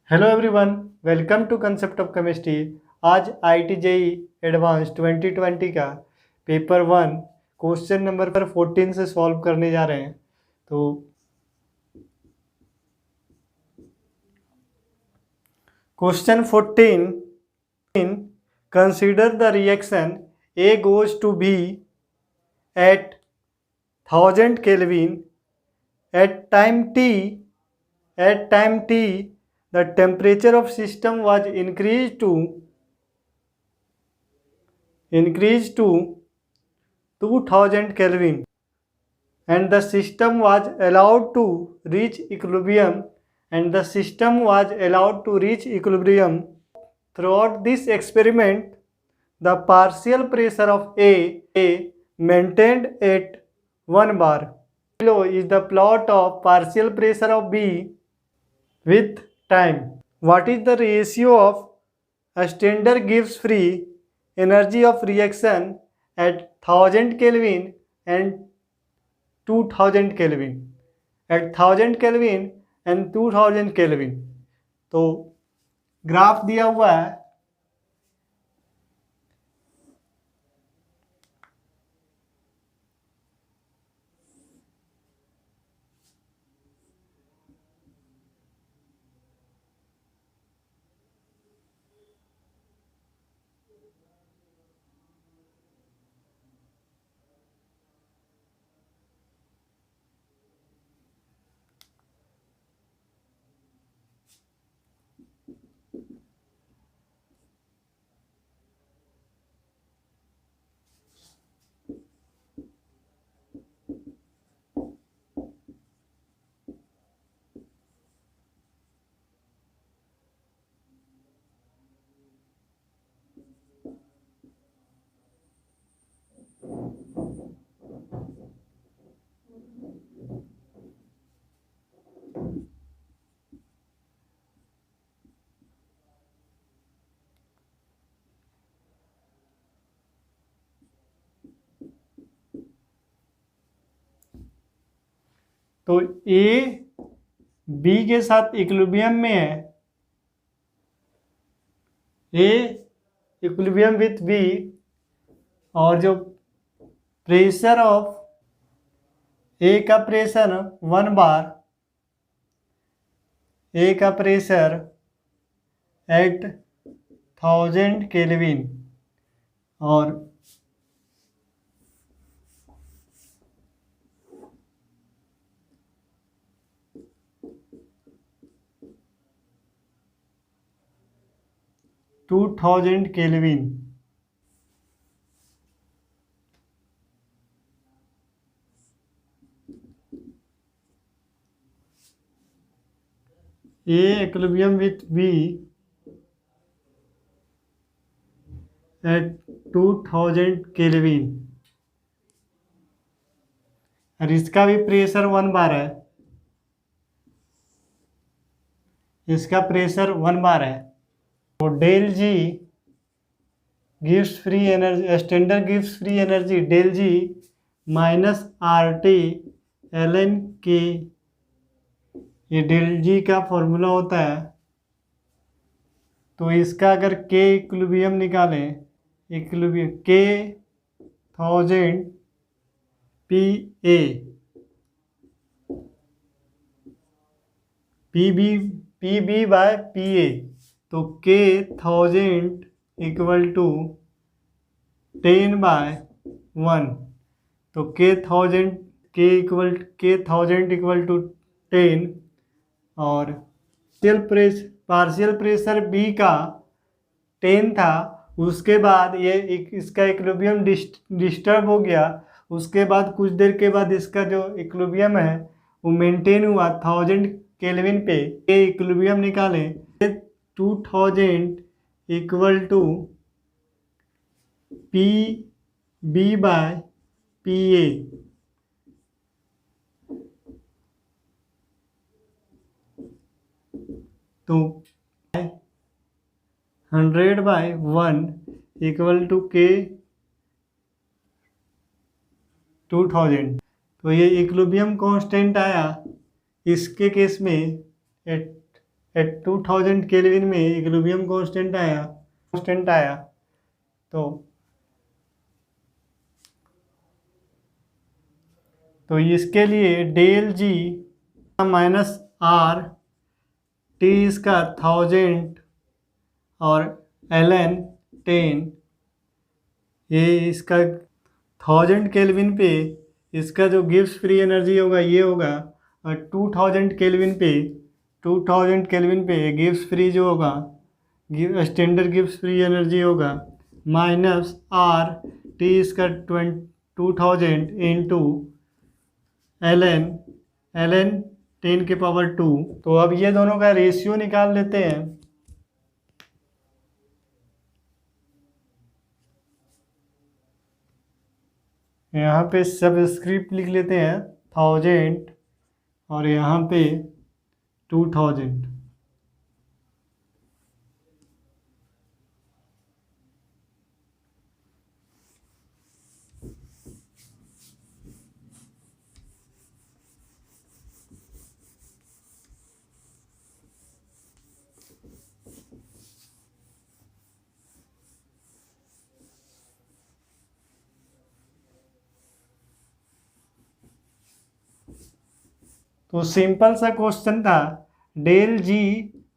Hello everyone, welcome to concept of chemistry. आज IIT JEE advance 2020 का paper 1 question number 14 से solve करने जा रहे हैं। तो question 14, consider the reaction A goes to B at 1000 Kelvin at time t the temperature of system was increased to 2000 Kelvin and the system was allowed to reach equilibrium throughout this experiment. The partial pressure of A maintained at 1 bar. Below is the plot of partial pressure of B with time. What is the ratio of a standard gives free energy of reaction at 1000 Kelvin and 2000 Kelvin? At 1000 Kelvin and 2000 Kelvin. तो graph दिया हुआ है। तो A B के साथ equilibrium में है, ए equilibrium with B, और जो प्रेशर ऑफ ए का प्रेशर 1 बार, ए का प्रेशर एट 1000 केल्विन और to 2000 kelvin. A equilibrium with B at 2000 kelvin और इसका भी प्रेशर 1 बार है, इसका प्रेशर 1 बार है। तो del G gives free energy, standard gives free energy del G minus R T L N K, ये डेल जी का फॉर्मूला होता है। तो इसका अगर के इक्विलिब्रियम निकालें, equilibrium K 1000 P A P B by P A, तो के 1000 इक्वल टू 10 बाय 1, तो के 1000 इक्वल टू 10 और पार्शियल प्रेशर बी का 10 था। उसके बाद ये इसका इक्विलिब्रियम डिस्टर्ब हो गया, उसके बाद कुछ देर के बाद इसका जो इक्विलिब्रियम है वो मेंटेन हुआ 1000 केल्विन पे। ये इक्विलिब्रियम निकालें, 2000 equal to P B by P A, तो 100 बाय 1 इक्वल टू के 2000। तो ये इक्विलिब्रियम कांस्टेंट आया इसके केस में एट 2000 केल्विन में इक्विलिब्रियम कांस्टेंट आया तो इसके लिए del G minus R T इसका 1000 और एल एन 10, ये इसका 1000 केल्विन पे इसका जो गिब्स फ्री एनर्जी होगा ये होगा, और 2000 केल्विन पे गिब्स फ्री जो होगा स्टैंडर्ड गिब्स फ्री एनर्जी होगा माइनस आर टी इसका 2000 इंटू एल एन 10 के पावर 2। तो अब ये दोनों का रेशियो निकाल लेते हैं। यहाँ पे सबस्क्रिप्ट लिख लेते हैं 1000 और यहाँ पे 2000। तो सिंपल सा क्वेश्चन था, डेल जी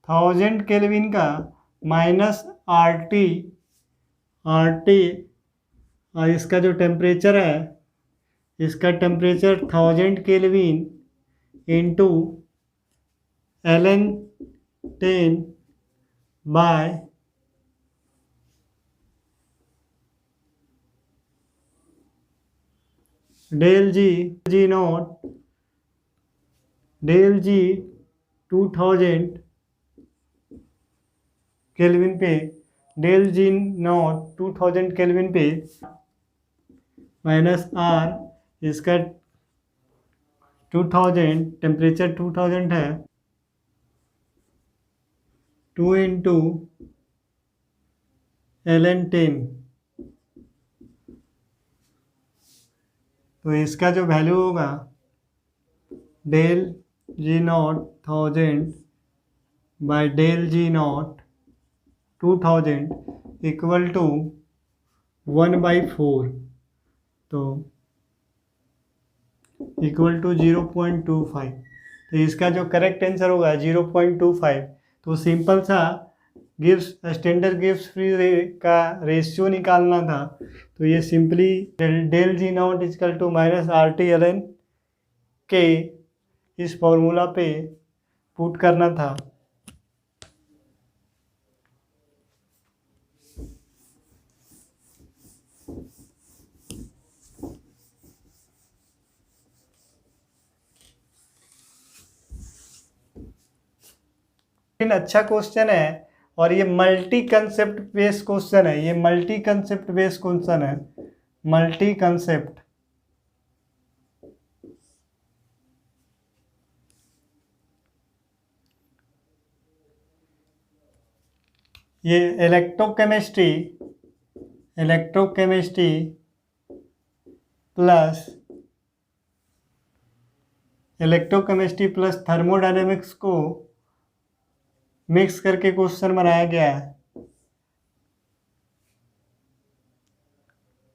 1000 केल्विन का माइनस आर टी और इसका जो टेम्परेचर है, इसका temperature 1000 kelvin into L N 10 by del G not 2000 kelvin पे, डेल जी नॉट 2000 केल्विन पे माइनस आर इसका 2000, टेम्परेचर 2000 है, 2 इंटू एल एन 10। तो इसका जो वैल्यू होगा del G not 1000 by del G not 2000 equal to 1/4, तो इक्वल टू 0.25। तो इसका जो करेक्ट आंसर होगा 0.25। तो सिंपल सा स्टैंडर्ड गिब्स फ्री का रेशियो निकालना था, तो ये simply del G not equal to minus R T L N K इस फॉर्मूला पे पुट करना था। लेकिन अच्छा क्वेश्चन है और ये मल्टी कंसेप्ट बेस्ड क्वेश्चन है, ये मल्टी कंसेप्ट बेस्ड क्वेश्चन है, मल्टी कंसेप्ट। ये इलेक्ट्रोकेमिस्ट्री प्लस थर्मोडायनेमिक्स को मिक्स करके क्वेश्चन बनाया गया है।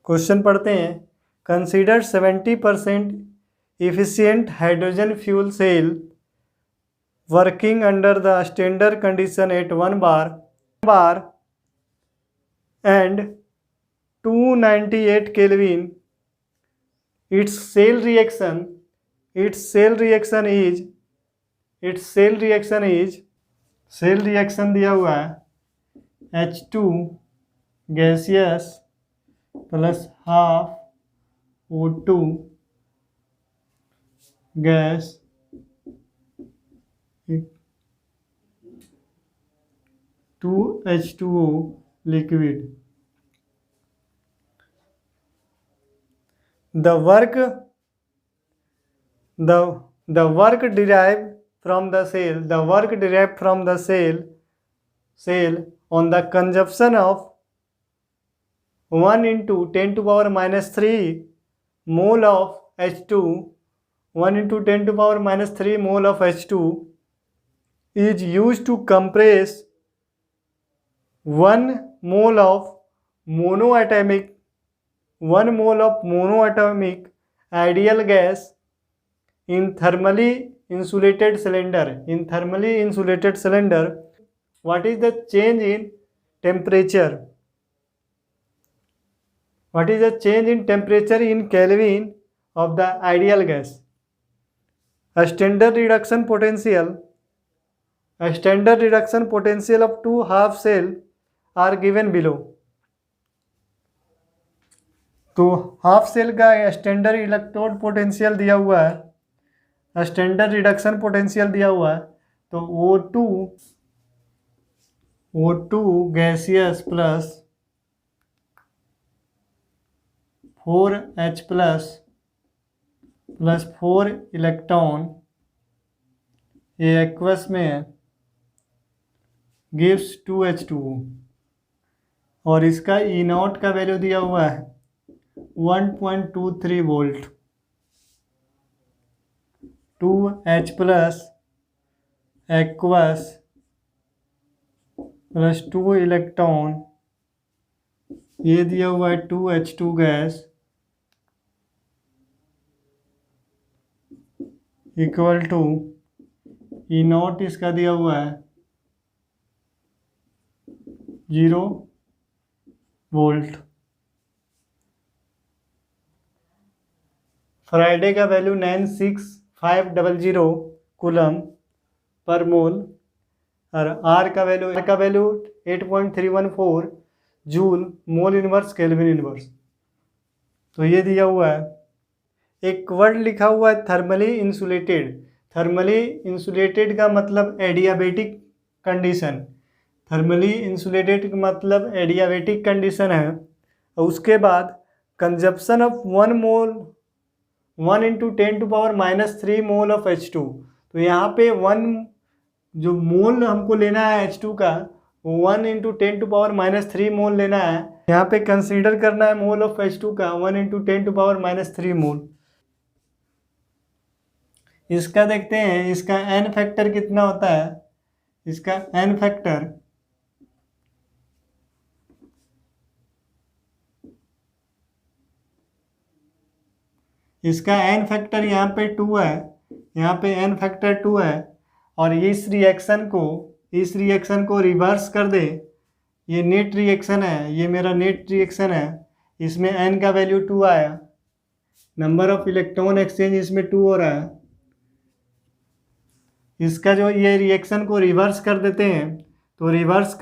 क्वेश्चन पढ़ते हैं। Consider 70% efficient hydrogen fuel cell working under the standard condition at 1 bar and 298 Kelvin. Its cell reaction दिया हुआ है H2 gaseous plus half O2 gas 2H2O liquid. The work derived from the cell on the consumption of 1 into 10 to power minus 3 mole of H2, 1 into 10 to power minus 3 mole of H2 is used to compress 1 mole of monoatomic 1 mole of monoatomic ideal gas in thermally insulated cylinder. In thermally insulated cylinder, what is the change in temperature? What is the change in temperature in Kelvin of the ideal gas? A standard reduction potential of two half cell are given below. तो half cell का standard electrode potential दिया हुआ है, standard reduction potential दिया हुआ है, तो O2 gaseous plus 4H plus 4 electron ये एक्वस में है, गिव्स 2H2O और इसका ई नॉट का वैल्यू दिया हुआ है 1.23 volt. 2H plus aqueous plus 2 electron ये दिया हुआ है 2H2 gas equal to E not इसका दिया हुआ है 0 वोल्ट। फ्राइडे का वैल्यू 96500 कूलम पर मोल और आर का value 8.314 joule mole inverse kelvin inverse. तो ये दिया हुआ है। एक वर्ड लिखा हुआ है थर्मली इंसुलेटेड। थर्मली इंसुलेटेड का मतलब एडियाबेटिक कंडीशन। थर्मली इंसुलेटेड का मतलब एडियाबेटिक कंडीशन है। और उसके बाद consumption of 1 mole 1 × 10⁻³ mole of H2। तो यहाँ पे 1 जो मोल हमको लेना है H2 का 1 × 10⁻³ मोल लेना है। यहाँ पे कंसीडर करना है मोल ऑफ H2 का 1 × 10⁻³ मोल। इसका देखते हैं इसका n फैक्टर कितना होता है। इसका n फैक्टर यहाँ पे 2 है, यहाँ पे n फैक्टर 2 है। और इस रिएक्शन को रिवर्स कर दे, ये नेट रिएक्शन है, ये मेरा नेट रिएक्शन है। इसमें n का वैल्यू 2 आया, नंबर ऑफ इलेक्ट्रॉन एक्सचेंज इसमें 2 हो रहा है। इसका जो ये रिएक्शन को रिवर्स कर देते हैं तो रिवर्स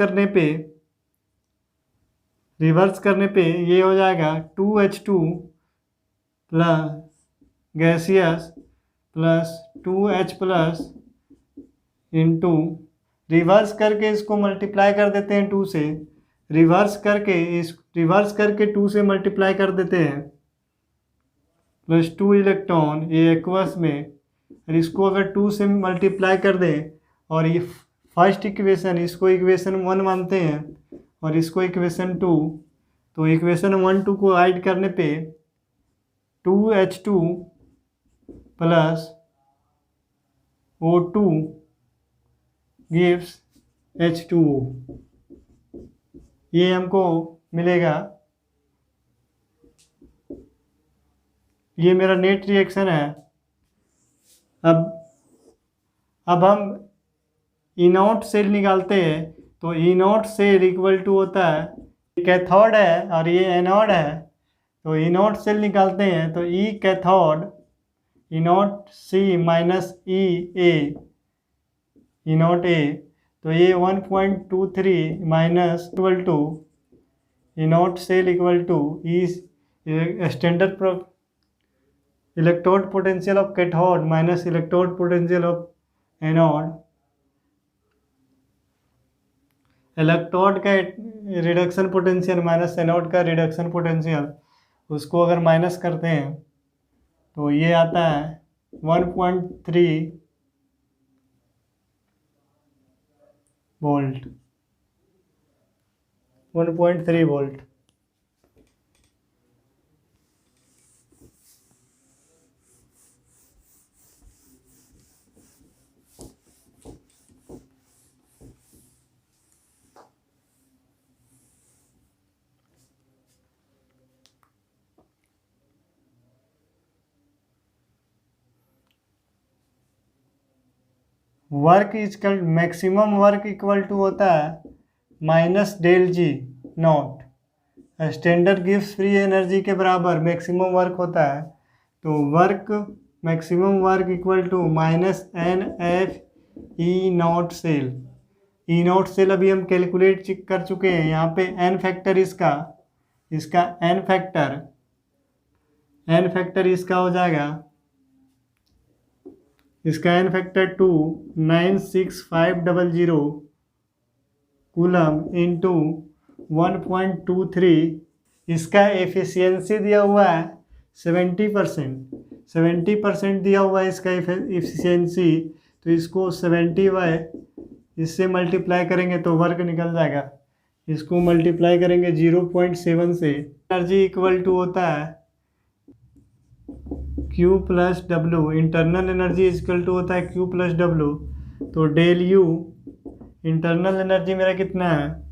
करने पे ये हो जाएगा 2H2 plus gaseous plus 2H plus into reverse करके इसको मल्टीप्लाई कर देते हैं 2 से, रिवर्स करके 2 से मल्टीप्लाई कर देते हैं प्लस 2 इलेक्ट्रॉन ये एक्वस में। और इसको अगर 2 से मल्टीप्लाई कर दें और ये फर्स्ट इक्वेशन इसको इक्वेशन 1 मानते हैं और इसको इक्वेशन 2, तो इक्वेशन 1 2 को ऐड करने पे 2H2 plus O2 gives H2O। ये हमको मिलेगा। ये मेरा नेट रिएक्शन है। अब हम ई नॉट सेल निकालते हैं तो ई नॉट सेल इक्वल टू होता है, कैथोड है और ये एनोड है। तो ई नॉट सेल निकालते हैं तो E cathode E naught C minus E naught A, तो ये 1.23 minus equal to E not cell equal to E standard electrode potential of cathode minus electrode potential of anode. Electrode का reduction potential minus anode का reduction potential, उसको अगर minus करते हैं तो ये आता है 1.3 volt 1.3 volt. Work is equal maximum work equal to होता है minus del G not. Standard gives free energy के बराबर मैक्सिमम वर्क होता है, तो work maximum work equal to minus N F E not cell. E not cell अभी हम calculate कर चुके हैं, यहाँ पे एन फैक्टर इसका एन फैक्टर इसका हो जाएगा, इसका एन फैक्टर 296,500 कूलम इंटू 1.23। इसका एफिशिएंसी दिया हुआ है 70% दिया हुआ है इसका एफिशिएंसी, तो इसको 70 बाय इससे मल्टीप्लाई करेंगे तो वर्क निकल जाएगा। इसको मल्टीप्लाई करेंगे 0.7 से, एनर्जी इक्वल टू होता है Q plus W. Internal energy equal to होता है Q प्लस डब्ल्यू, तो डेल यू इंटरनल एनर्जी मेरा कितना है,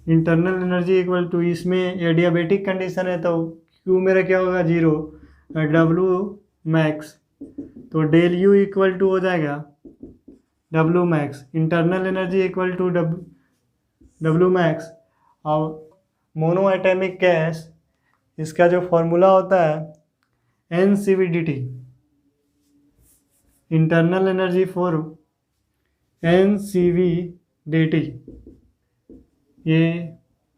इंटरनल एनर्जी इक्वल टू, इसमें एडियाबेटिक कंडीशन है तो Q मेरा क्या होगा 0, डब्ल्यू मैक्स, तो डेल यू इक्वल टू हो जाएगा W max, internal energy equal to W max. और मोनो एटॉमिक गैस, इसका जो फॉर्मूला होता है NCVDT, internal energy for NCVDT, ये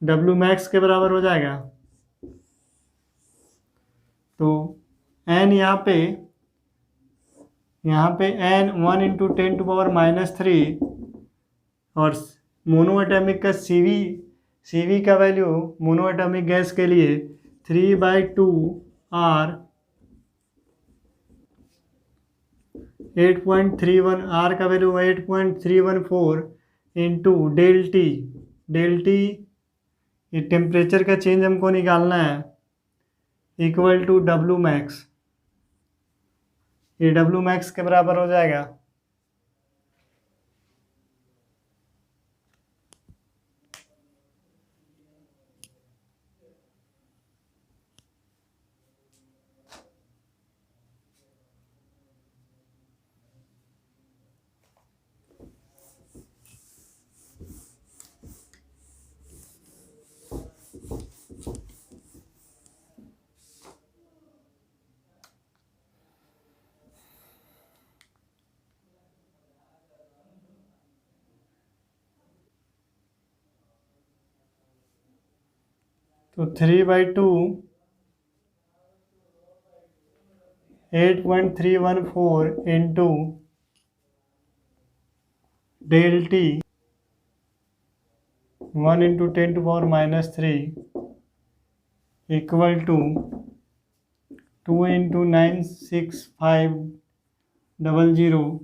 डब्ल्यू मैक्स के बराबर हो जाएगा। तो n यहाँ पे n 1 इंटू 10⁻³ और मोनो एटॉमिक का CV का वैल्यू मोनो एटॉमिक गैस के लिए 3/2 R 8.31, R का वैल्यू 8.314 इंटू डेल टी ये टेम्परेचर का चेंज हमको निकालना है, इक्वल टू डब्ल्यू मैक्स, ये डब्ल्यू मैक्स के बराबर हो जाएगा। तो 3/2 8.314 into del T 1 into 10⁻³ equal to 2 into 96500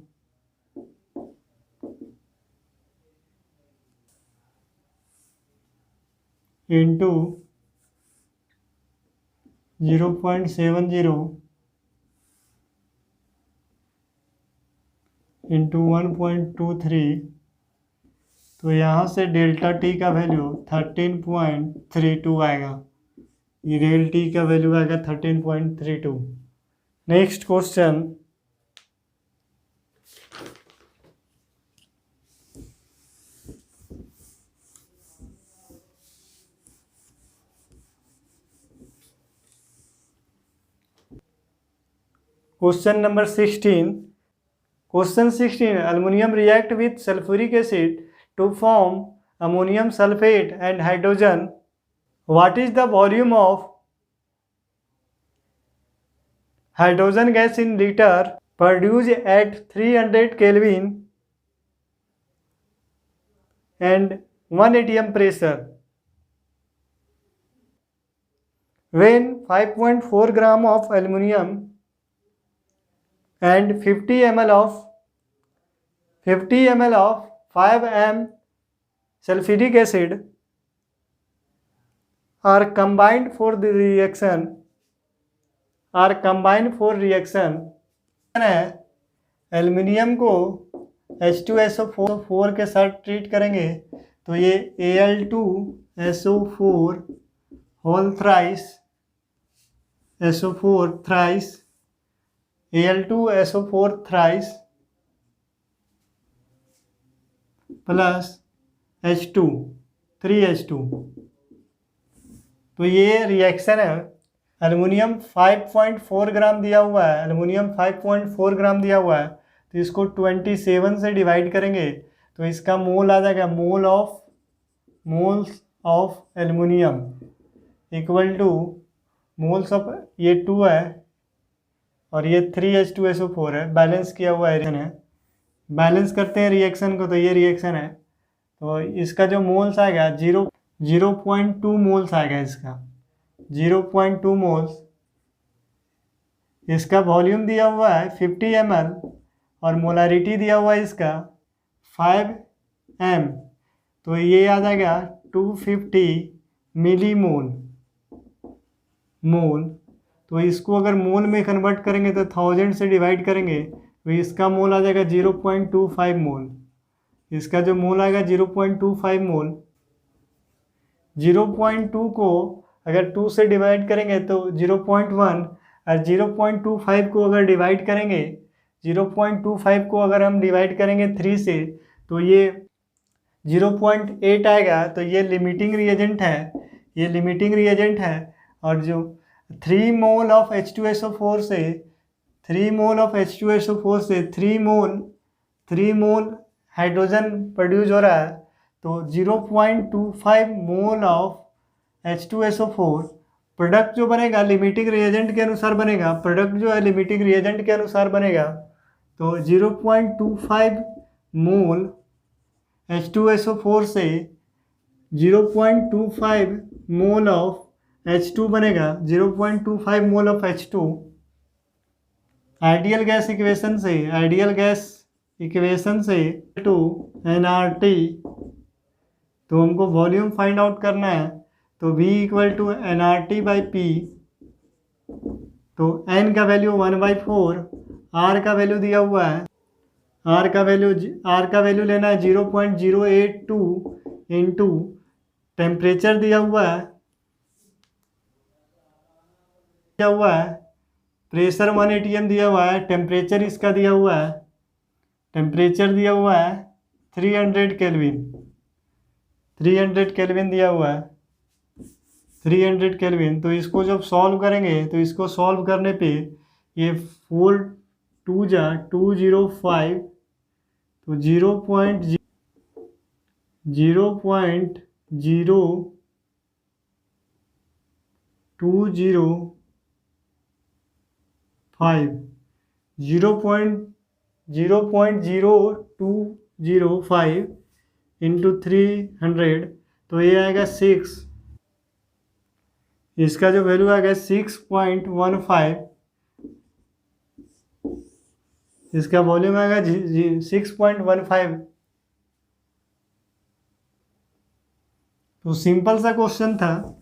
into 0.70 into 1.23, तो यहाँ से डेल्टा टी का वैल्यू 13.32 आएगा, ये डेल टी का वैल्यू आएगा 13.32। Next question, question number 16। Question 16, aluminium react with sulphuric acid to form ammonium sulphate and hydrogen. What is the volume of hydrogen gas in litre produce at 300 Kelvin and 1 atm pressure when 5.4 gram of aluminum and 50 ml of 5m sulfuric acid are combined for reaction है aluminium को H2SO4 के साथ treat करेंगे तो ये Al2SO4 whole thrice Al2SO4 thrice plus H2 3H2। तो ये reaction है। एल्युमिनियम 5.4 ग्राम दिया हुआ है, एल्युमिनियम 5.4 ग्राम दिया हुआ है, तो इसको 27 से डिवाइड करेंगे तो इसका मोल आ जाएगा, moles of aluminium equal two moles of, ये 2 है और ये 3H2SO4 है, बैलेंस किया हुआ रिएक्शन है। बैलेंस करते हैं रिएक्शन को, तो ये रिएक्शन है, तो इसका जो मोल्स आएगा 0.2 मोल्स आएगा इसका, 0.2 मोल्स। इसका वॉल्यूम दिया हुआ है 50 ml और मोलारिटी दिया हुआ है इसका 5 m, तो ये आ जाएगा 250 मिली मोल। तो इसको अगर मोल में कन्वर्ट करेंगे तो 1000 से डिवाइड करेंगे तो इसका मोल आ जाएगा 0.25 मोल। इसका जो मोल आएगा 0.25 मोल। 0.2 को अगर 2 से डिवाइड करेंगे तो 0.1, और 0.25 को अगर डिवाइड करेंगे, 0.25 को अगर हम डिवाइड करेंगे 3 से तो ये 0.8 आएगा। तो ये लिमिटिंग रिएजेंट है, ये लिमिटिंग रिएजेंट है। और जो 3 मोल ऑफ H2SO4 से 3 मोल हाइड्रोजन प्रोड्यूस हो रहा है, तो 0.25 मोल ऑफ H2SO4 प्रोडक्ट जो बनेगा लिमिटिंग रिएजेंट के अनुसार बनेगा, प्रोडक्ट जो है लिमिटिंग रिएजेंट के अनुसार बनेगा। तो 0.25 मोल H2SO4 से 0.25 मोल ऑफ H2 बनेगा, 0.25 mole of H2। Ideal gas equation से टू nRT, तो हमको वॉल्यूम फाइंड आउट करना है, तो V इक्वल टू nRT/P। तो N का वैल्यू 1/4, R का वैल्यू दिया हुआ है, R का वैल्यू लेना है 0.082 इंटू टेम्परेचर दिया हुआ है, प्रेशर 1 atm दिया हुआ है, टेम्परेचर इसका दिया हुआ है, 300 केल्विन, 300 केल्विन दिया हुआ है, 300 केल्विन। तो इसको जब सॉल्व करेंगे तो इसको सॉल्व करने पे ये 4 2 जा 205, तो 0.005 0.0205 इंटू 300, तो ये आएगा 6, इसका जो वैल्यू आएगा 6.15, इसका वॉल्यूम आएगा 6.15। तो सिंपल सा क्वेश्चन था।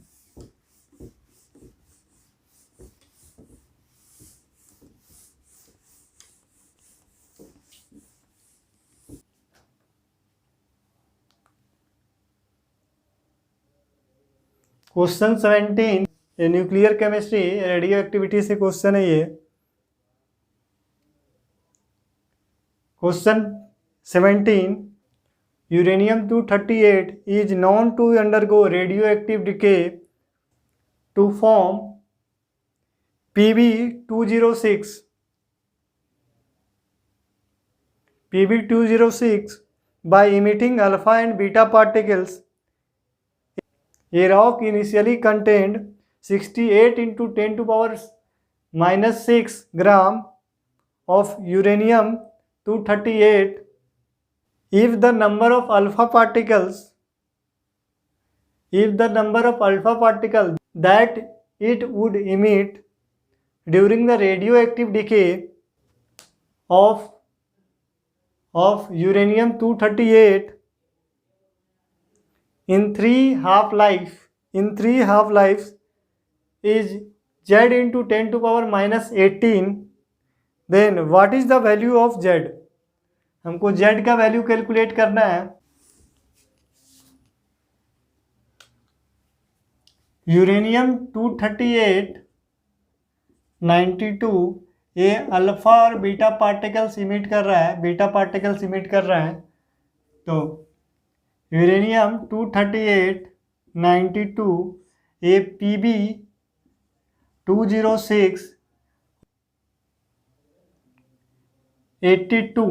क्वेश्चन 17, ये न्यूक्लियर केमिस्ट्री रेडियो एक्टिविटी से क्वेश्चन है ये। Question 17, uranium-238 is known to undergo radioactive decay to form Pb206 by emitting alpha and beta particles. A rock initially contained 68 into 10 to power minus 6 gram of uranium-238. If the number of alpha particles that it would emit during the radioactive decay of uranium-238 in three half lives is Z into 10 to power minus 18, then what is the value of Z? हमको Z का value calculate करना है। uranium-238 92, ये alpha और beta particles emit कर रहा है, तो यूरेनियम 238 92, ए Pb 206 82।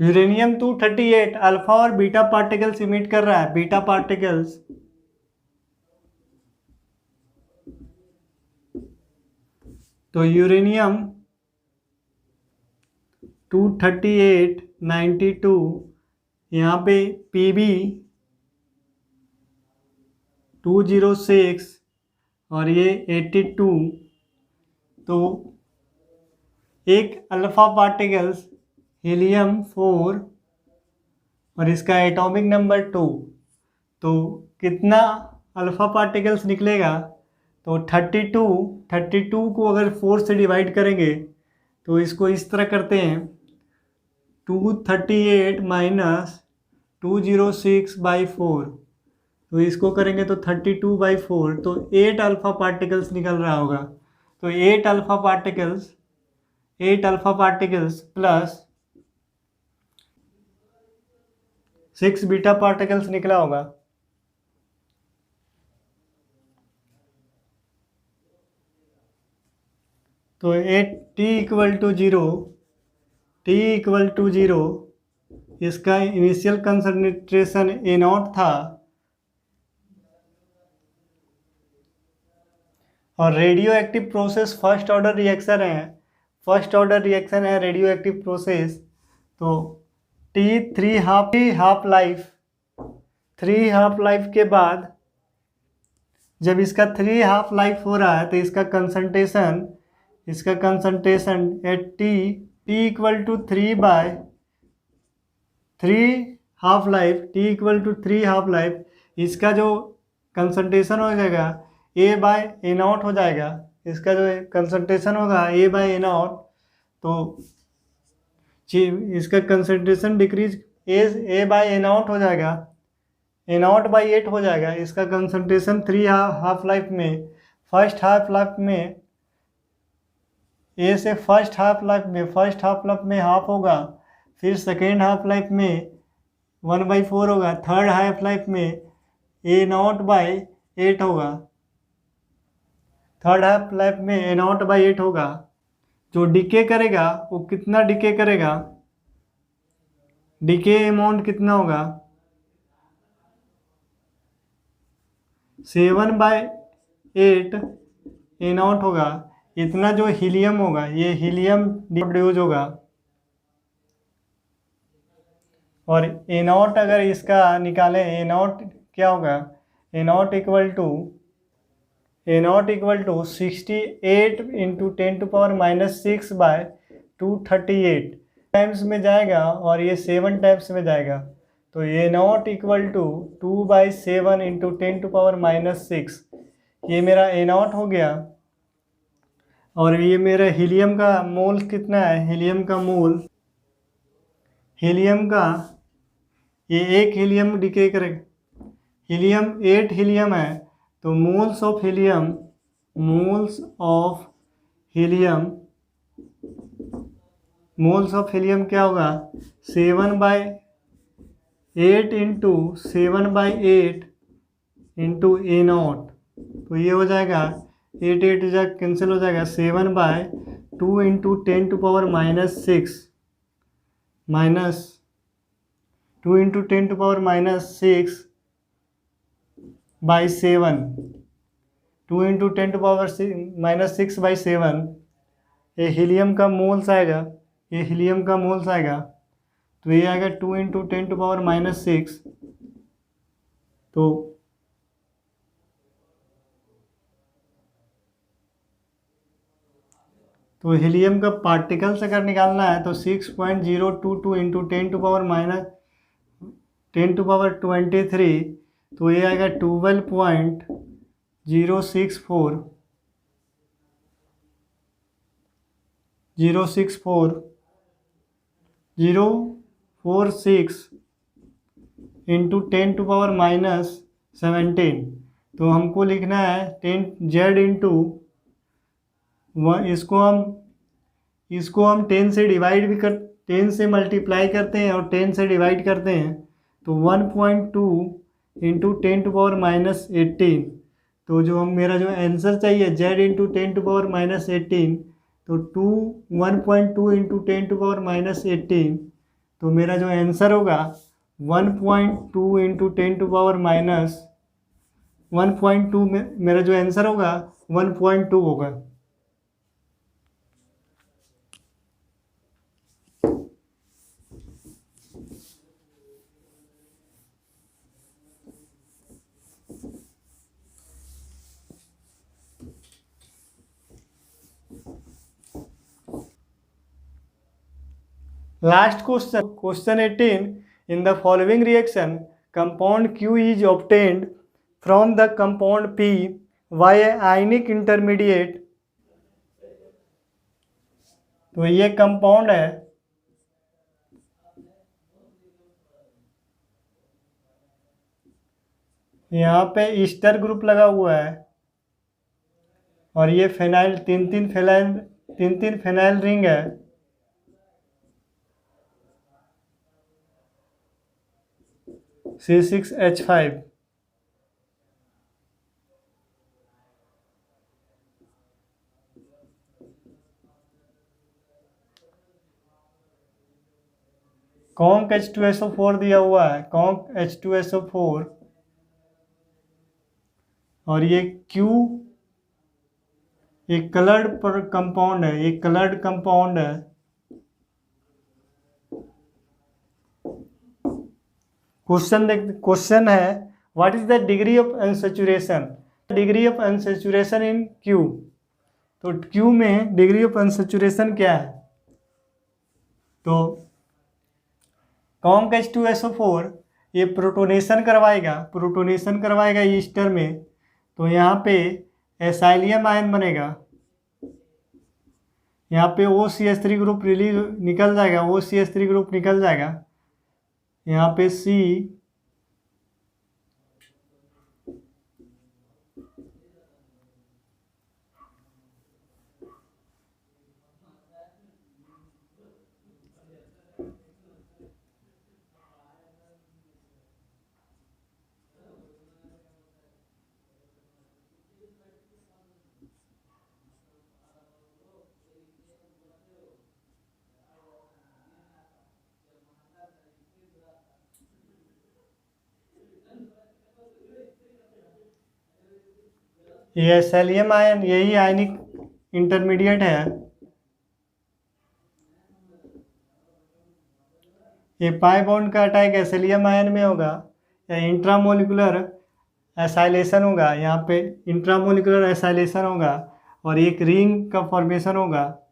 यूरेनियम 238 अल्फा और बीटा पार्टिकल्स इमिट कर रहा है, बीटा पार्टिकल्स। तो यूरेनियम 238 92, यहाँ पे Pb 206 और ये 82। तो एक अल्फा पार्टिकल्स हीलियम 4 और इसका एटॉमिक नंबर 2। तो कितना अल्फा पार्टिकल्स निकलेगा? तो 32 को अगर 4 से डिवाइड करेंगे तो इसको इस तरह करते हैं, 238 माइनस 206/4। तो इसको करेंगे तो 32/4, तो 8 अल्फा पार्टिकल्स निकल रहा होगा। तो 8 alpha particles plus 6 beta particles निकला होगा। तो t इक्वल टू 0, इसका इनिशियल कंसंट्रेशन A0 था और radio active process first order reaction है रेडियो एक्टिव प्रोसेस। तो थ्री हाफ लाइफ के बाद जब इसका 3 हाफ लाइफ हो रहा है तो इसका concentration at t equal to 3 half life, इसका जो कंसंट्रेशन हो जाएगा A/A0 हो जाएगा। इसका जो कंसंट्रेशन होगा A/A0, तो इसका कंसंट्रेशन डिक्रीज A/A0 हो जाएगा, A0/8 हो जाएगा। इसका कंसंट्रेशन 3 हाफ लाइफ में, फर्स्ट हाफ लाइफ में फर्स्ट हाफ लाइफ में हाफ होगा, फिर सेकेंड हाफ लाइफ में 1/4 होगा, थर्ड हाफ लाइफ में A0/8 होगा, जो डिके करेगा वो कितना डिके करेगा? डिके अमाउंट कितना होगा? 7/8 A0 होगा। इतना जो हीलियम होगा, ये हीलियम प्रोड्यूस होगा। और A0 अगर इसका निकालें, A0 क्या होगा? A0 equal to 68 into 10⁻⁻6/238 times में जाएगा और ये 7 टाइम्स में जाएगा। तो A0 इक्वल टू 2/7 इंटू 10⁻⁻6, ये मेरा A0 हो गया। और ये मेरा हीलियम का मोल कितना है? हीलियम का ये एक हीलियम डिके करेगा, 8 हीलियम है, तो मोल्स ऑफ हीलियम क्या होगा? 7/8 इंटू 7/8 इंटू A0। तो ये हो जाएगा 8 कैंसिल हो जाएगा, 7/2 इंटू 10⁻⁻6 माइनस 2 इंटू 10⁻⁻6/7, 2 इंटू 10⁻⁻6/7। ये हीलियम का मोल्स आएगा, तो ये आएगा 2 इंटू 10⁻⁻6। तो हीलियम का पार्टिकल्स अगर निकालना है तो 6.022 इंटू 10⁻23, तो ये आएगा 12.064 046 इंटू 10⁻⁻17। तो हमको लिखना है 10 z इंटू इसको हम 10 से डिवाइड भी कर 10 से मल्टीप्लाई करते हैं और 10 से डिवाइड करते हैं, तो 1.2 इंटू 10⁻⁻18। तो जो मेरा जो आंसर चाहिए z इंटू 10⁻⁻18, तो 1.2 इंटू 10⁻⁻18, तो मेरा जो आंसर होगा 1.2 इंटू 1.2 मेरा जो आंसर होगा 1.2 होगा। Last question, question 18. In the following reaction, compound Q is obtained from the compound P by a ionic intermediate. तो ये कंपाउंड है, यहाँ पे ईस्टर ग्रुप लगा हुआ है और ये फेनाइल तीन तीन फेनाइल रिंग है। C6H5। कॉन्क H2SO4 दिया हुआ है, कॉन्क H2SO4, और ये Q एक कलर्ड पर कंपाउंड है, एक कलर्ड कंपाउंड है। क्वेश्चन है what is the degree of unsaturation, degree of unsaturation in Q। तो Q में डिग्री ऑफ अनसैचुरेशन क्या है? तो कॉन्क H2SO4 ये प्रोटोनेशन करवाएगा ईस्टर में, तो यहाँ पे एसाइलियम आयन बनेगा, यहाँ पे OCH3 ग्रुप निकल जाएगा, OCH3 ग्रुप निकल जाएगा, यहाँ पे C, ये एसाइलियम आयन यही आयनिक इंटरमीडिएट है। ये पाई बॉन्ड का अटैक एसाइलियम आयन में होगा या इंट्रामोलिकुलर एसाइलेशन होगा, यहाँ पे इंट्रामोलिकुलर एसाइलेशन होगा और एक रिंग का फॉर्मेशन होगा।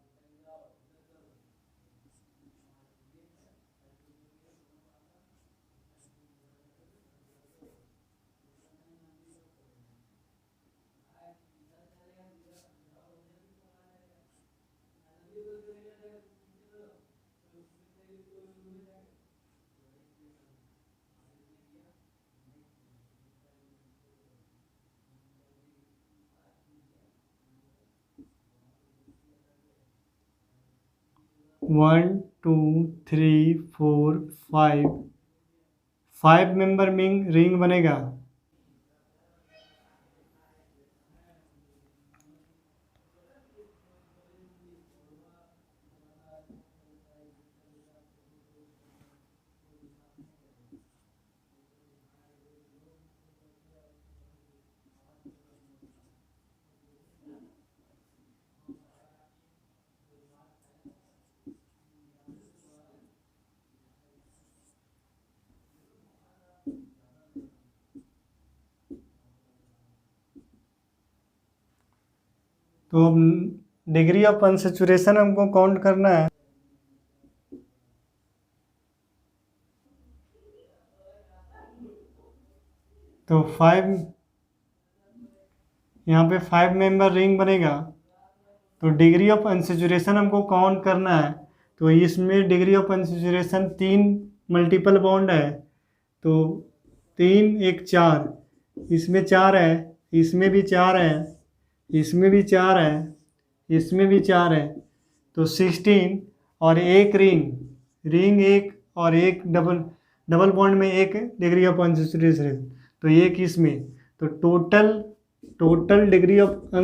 One two three four five member ring बनेगा। तो अब डिग्री ऑफ अनसैचुरेशन हमको काउंट करना है। तो 5 यहाँ पे 5 मेंबर रिंग बनेगा, तो डिग्री ऑफ अनसैचुरेशन हमको काउंट करना है। तो इसमें degree of unsaturation 3 multiple bond है, तो 3 1 4, इसमें 4 है, इसमें भी 4 है, इसमें भी 4 है, इसमें भी 4 है, तो 16 और एक रिंग एक और एक डबल बॉन्ड में एक डिग्री ऑफ अनसैचुरेशन, तो एक इसमें, तो total degree of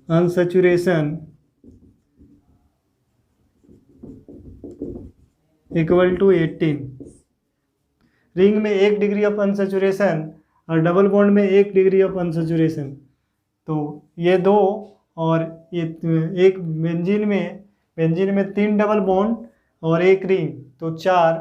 unsaturation equal to 18। Ring में 1 डिग्री ऑफ अनसैचुरेशन और डबल बॉन्ड में 1 डिग्री ऑफ अनसैचुरेशन, तो ये दो, और ये एक बेंजीन में 3 डबल बॉन्ड और एक रिंग, तो 4